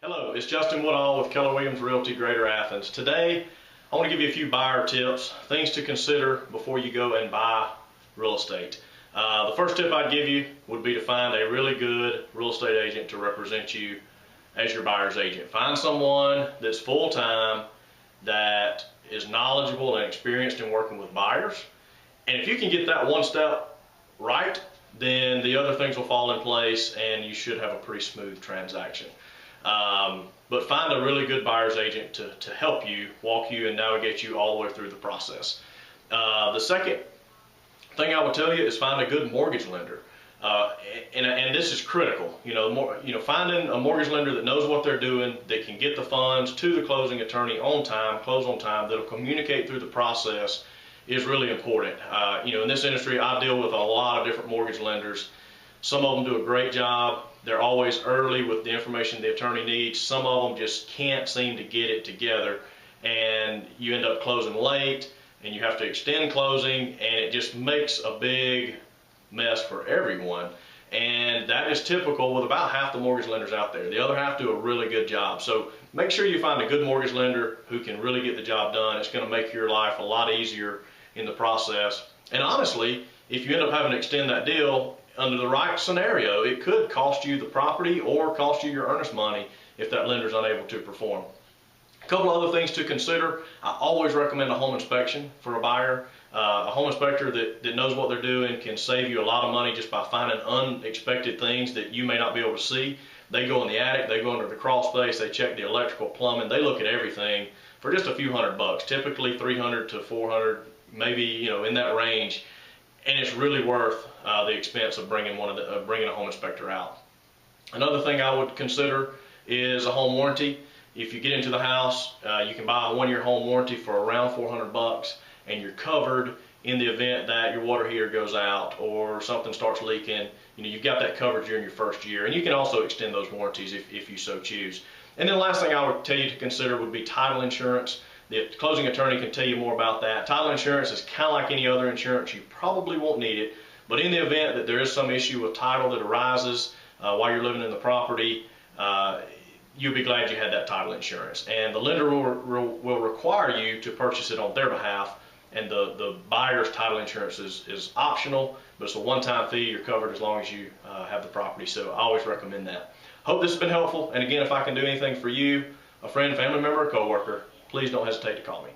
Hello, it's Justin Woodall with Keller Realty Greater Athens. Today, I want to give you a few buyer tips, things to consider before you go and buy real estate. The first tip I'd give you would be to find a really good real estate agent to represent you as your buyer's agent. Find someone that's full-time, that is knowledgeable and experienced in working with buyers. And if you can get that one step right, then the other things will fall in place and you should have a pretty smooth transaction. But find a really good buyer's agent to help you, walk you, and navigate you all the way through the process. The second thing I would tell you is find a good mortgage lender. And this is critical. Finding a mortgage lender that knows what they're doing, that can get the funds to the closing attorney on time, close on time, that'll communicate through the process is really important. In this industry, I deal with a lot of different mortgage lenders. Some of them do a great job. They're always early with the information the attorney needs. Some of them just can't seem to get it together, and you end up closing late, and you have to extend closing, and it just makes a big mess for everyone. And that is typical with about half the mortgage lenders out there. The other half do a really good job. So make sure you find a good mortgage lender who can really get the job done. It's going to make your life a lot easier in the process. And honestly, if you end up having to extend that deal, under the right scenario, it could cost you the property or cost you your earnest money if that lender is unable to perform. A couple other things to consider. I always recommend a home inspection for a buyer. A home inspector that knows what they're doing can save you a lot of money just by finding unexpected things that you may not be able to see. They go in the attic, they go under the crawl space, they check the electrical, plumbing, they look at everything for just a few $100, typically $300 to $400, maybe in that range. And it's really worth the expense of bringing a home inspector out. Another thing I would consider is a home warranty. If you get into the house, you can buy a one-year home warranty for around $400, and you're covered in the event that your water heater goes out or something starts leaking. You've got that coverage during your first year, and you can also extend those warranties if you so choose. And then the last thing I would tell you to consider would be title insurance. The closing attorney can tell you more about that. Title insurance is kind of like any other insurance. You probably won't need it, but in the event that there is some issue with title that arises while you're living in the property, you'll be glad you had that title insurance. And the lender will require you to purchase it on their behalf, and the buyer's title insurance is optional, but it's a one-time fee. You're covered as long as you have the property, so I always recommend that. Hope this has been helpful, and again, if I can do anything for you, a friend, family member, or coworker, please don't hesitate to call me.